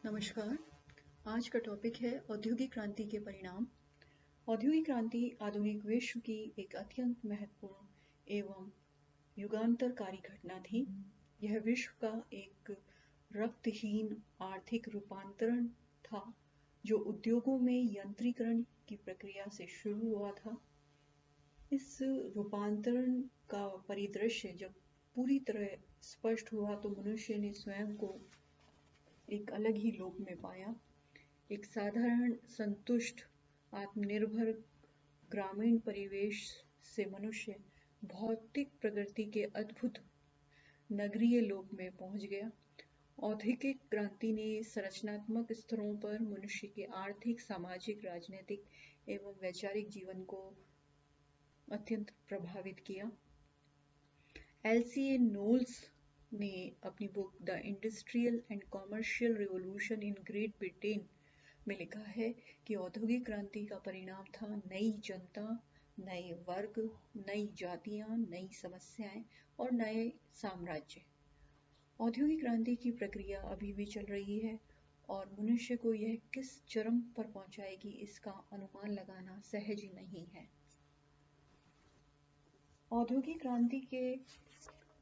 नमस्कार। आज का टॉपिक है औद्योगिक क्रांति के परिणाम। औद्योगिक क्रांति आधुनिक विश्व की एक अत्यंत महत्वपूर्ण एवं युगांतरकारी घटना थी। यह विश्व का एक रक्तहीन आर्थिक रूपांतरण था जो उद्योगों में यंत्रीकरण की प्रक्रिया से शुरू हुआ था। इस रूपांतरण का परिदृश्य जब पूरी तरह स्पष्ट हुआ तो मनुष्य ने स्वयं को एक अलग ही लोक में पाया। एक साधारण, संतुष्ट, आत्मनिर्भर ग्रामीण परिवेश से मनुष्य भौतिक प्रगति के अद्भुत नगरीय लोक में पहुंच गया। औद्योगिक क्रांति ने संरचनात्मक स्तरों पर मनुष्य के आर्थिक, सामाजिक, राजनीतिक एवं वैचारिक जीवन को अत्यंत प्रभावित किया। एलसीए नोल्स ने अपनी book the industrial and commercial revolution in great Britain में लिखा है कि औद्योगिक क्रांति का परिणाम था नई जनता, नए वर्ग, नई जातियां, नई समस्याएं और नए साम्राज्य। औद्योगिक क्रांति की प्रक्रिया अभी भी चल रही है और मनुष्य को यह किस चरम पर पहुंचाएगी इसका अनुमान लगाना सहज ही नहीं है। औद्योगिक क्रांति के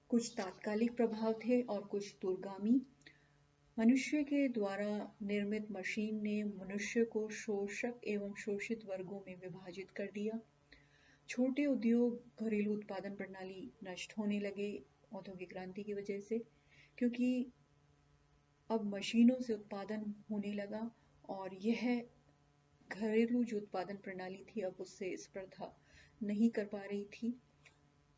कुछ तात्कालिक प्रभाव थे और कुछ दूरगामी। मनुष्य के द्वारा निर्मित मशीन ने मनुष्य को शोषक एवं शोषित वर्गों में विभाजित कर दिया। छोटे उद्योग, घरेलू उत्पादन प्रणाली नष्ट होने लगे औद्योगिक क्रांति की वजह से, क्योंकि अब मशीनों से उत्पादन होने लगा और यह घरेलू जो उत्पादन प्रणाली थी अब उससे स्पर्धा नहीं कर पा रही थी।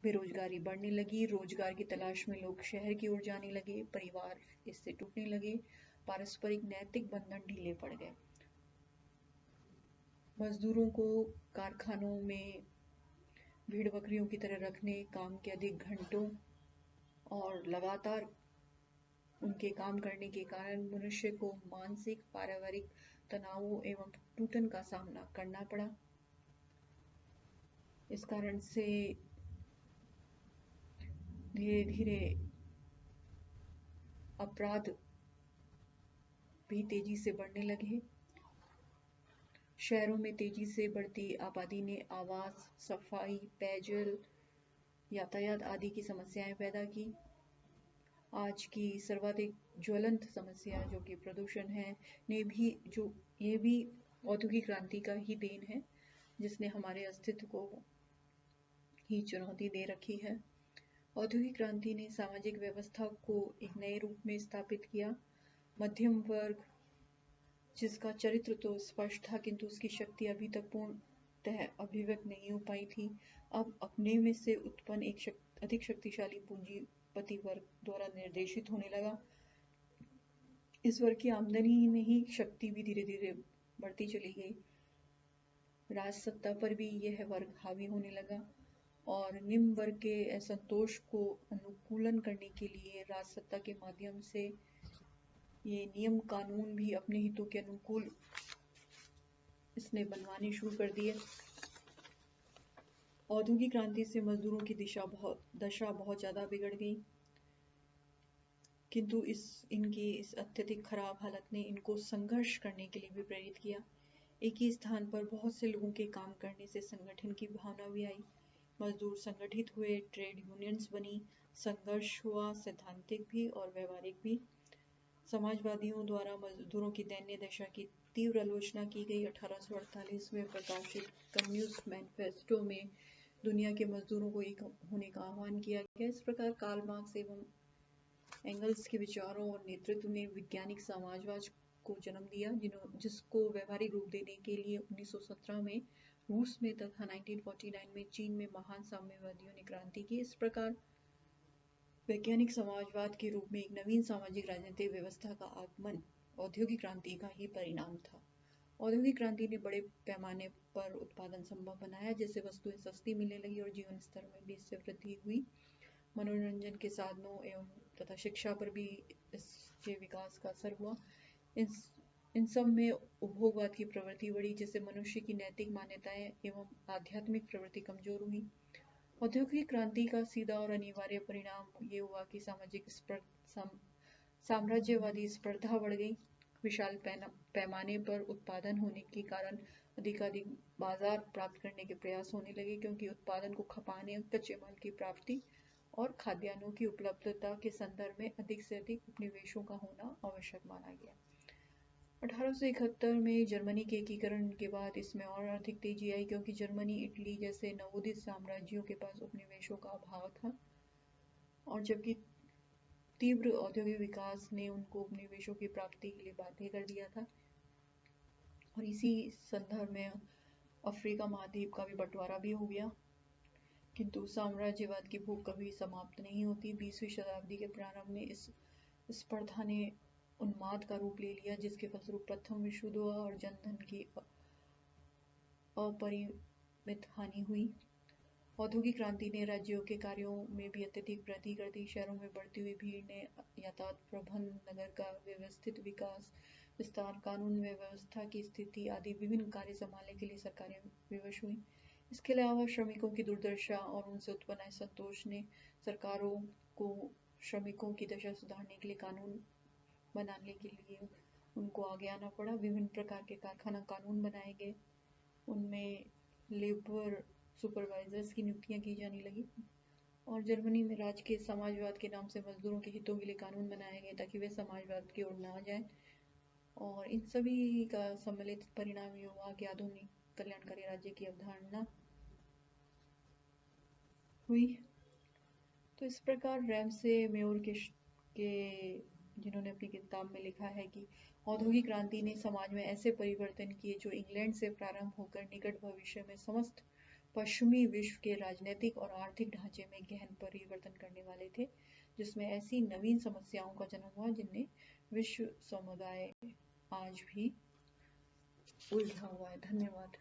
बेरोजगारी बढ़ने लगी, रोजगार की तलाश में लोग शहर की ओर जाने लगे, परिवार इससे टूटने लगे, पारस्परिक नैतिक बंधन ढीले पड़ गए। मजदूरों को कारखानों में भेड़ बकरियों की तरह रखने, काम के अधिक घंटों और लगातार उनके काम करने के कारण मनुष्य को मानसिक, पारिवारिक तनावों एवं टूटन का सामना करना पड़ा। इस कारण से धीरे धीरे अपराध भी तेजी से बढ़ने लगे। शहरों में तेजी से बढ़ती आबादी ने आवास, सफाई, पेयजल, यातायात आदि की समस्याएं पैदा की। आज की सर्वाधिक ज्वलंत समस्या जो कि प्रदूषण है ये भी औद्योगिक क्रांति का ही देन है, जिसने हमारे अस्तित्व को ही चुनौती दे रखी है। औद्योगिक क्रांति ने सामाजिक व्यवस्था को एक नए रूप में स्थापित किया। मध्यम वर्ग, जिसका चरित्र तो स्पष्ट था किंतु उसकी शक्ति अभी तक पूर्णतः अभिव्यक्त नहीं हो पाई थी, अब अपने में से उत्पन्न एक अधिक शक्तिशाली पूंजीपति वर्ग द्वारा निर्देशित होने लगा। इस वर्ग की आमदनी में ही शक्ति भी धीरे धीरे बढ़ती चली गई। राज सत्ता पर भी यह वर्ग हावी होने लगा और निम्न वर्ग के असंतोष को अनुकूलन करने के लिए राज सत्ता के माध्यम से ये नियम कानून भी अपने हितों के अनुकूल इसने बनवाने शुरू कर दिए। औद्योगिक क्रांति से मजदूरों की दशा बहुत ज़्यादा बिगड़ गई, किंतु इनकी इस अत्यधिक खराब हालत ने इनको संघर्ष करने के लिए भी प्रेरित किया। एक ही स्थान पर बहुत से लोगों के काम करने से संगठन की भावना भी आई। मजदूर संगठित हुए, ट्रेड यूनियंस बनी, संघर्ष हुआ, सैद्धांतिक भी और व्यवहारिक भी। समाजवादियों द्वारा मजदूरों की दयनीय दशा की तीव्र आलोचना की गई। 1848 में प्रकाशित कम्युनिस्ट मैनिफेस्टो में दुनिया के मजदूरों को एक होने का आह्वान किया गया। इस प्रकार कार्ल मार्क्स एवं एंगल्स के विचारों और नेतृत्व ने वैज्ञानिक समाजवाद को जन्म दिया, जिसको व्यवहारिक रूप देने के लिए 1917 में रूस में तथा 1949 में चीन में महान साम्यवादियों ने क्रांति की। इस प्रकार वैज्ञानिक समाजवाद के रूप में एक नवीन सामाजिक राजनीतिक व्यवस्था का आगमन औद्योगिक क्रांति का ही परिणाम था। औद्योगिक क्रांति ने बड़े पैमाने पर उत्पादन संभव बनाया, जिससे वस्तुएं सस्ती मिलने लगी और जीवन स्तर में भी इससे वृद्धि हुई। मनोरंजन के साधनों एवं तथा शिक्षा पर भी इसके विकास का असर हुआ। इन सब में उपभोगवाद की प्रवृत्ति बढ़ी, जिससे मनुष्य की नैतिक मान्यताएं एवं आध्यात्मिक प्रवृत्ति कमजोर हुई। औद्योगिक क्रांति का सीधा और अनिवार्य परिणाम ये हुआ कि सामाजिक साम्राज्यवादी स्पर्धा बढ़ गई। विशाल पैमाने पर उत्पादन होने के कारण अधिकाधिक बाजार प्राप्त करने के प्रयास होने लगे, क्योंकि उत्पादन को खपाने, कच्चे माल की प्राप्ति और खाद्यान्नों की उपलब्धता के संदर्भ में अधिक से अधिक उपनिवेशों का होना आवश्यक माना गया। 1871 में जर्मनी के एकीकरण के बाद इसमें और अधिक तेजी आई, क्योंकि जर्मनी, इटली जैसे नवोदित साम्राज्यों के पास उपनिवेशों का अभाव था, और जबकि तीव्र औद्योगिक विकास ने उनको उपनिवेशों की प्राप्ति के लिए बाध्य कर दिया था। और इसी संदर्भ में अफ्रीका महाद्वीप का भी बंटवारा भी हो गया। किंतु साम्राज्यवाद की भूख कभी समाप्त नहीं होती। 20वीं शताब्दी के प्रारंभ में इस स्पर्धा ने उन्माद का रूप ले लिया, जिसके फलस्वरूप प्रथम विश्व युद्ध हुआ और जनधन की अपरिमित हानि हुई। औद्योगिक क्रांति ने राज्यों के कार्यों में भी अत्यधिक वृद्धि कर दी। शहरों में बढ़ती हुई भीड़ ने यातायात प्रबंधन, नगर का व्यवस्थित विकास, विस्तार, कानून व्यवस्था की स्थिति आदि विभिन्न कार्य संभालने के लिए सरकारें विवश हुई। इसके अलावा श्रमिकों की दुर्दशा और उनसे उत्पन्न असंतोष ने सरकारों को श्रमिकों की दशा सुधारने के लिए कानून बनाने के लिए उनको आगे आना पड़ा। विभिन्न प्रकार के कारखाना कानून बनाए गए, उनमें लेबर सुपरवाइजर्स की नियुक्तियां की जाने लगी, और जर्मनी में राज्य के समाजवाद के नाम से मजदूरों के हितों के लिए कानून बनाए गए ताकि वे समाजवाद की ओर ना जाएं। और इन सभी का सम्मिलित परिणाम ये हुआ कि आधुनिक कल्याणकारी राज्य की अवधारणा हुई। तो इस प्रकार रैमसे मेयर के जिन्होंने अपनी किताब में लिखा है कि औद्योगिक क्रांति ने समाज में ऐसे परिवर्तन किए जो इंग्लैंड से प्रारंभ होकर निकट भविष्य में समस्त पश्चिमी विश्व के राजनीतिक और आर्थिक ढांचे में गहन परिवर्तन करने वाले थे, जिसमें ऐसी नवीन समस्याओं का जन्म हुआ जिनमें विश्व समुदाय आज भी उलझा हुआ है। धन्यवाद।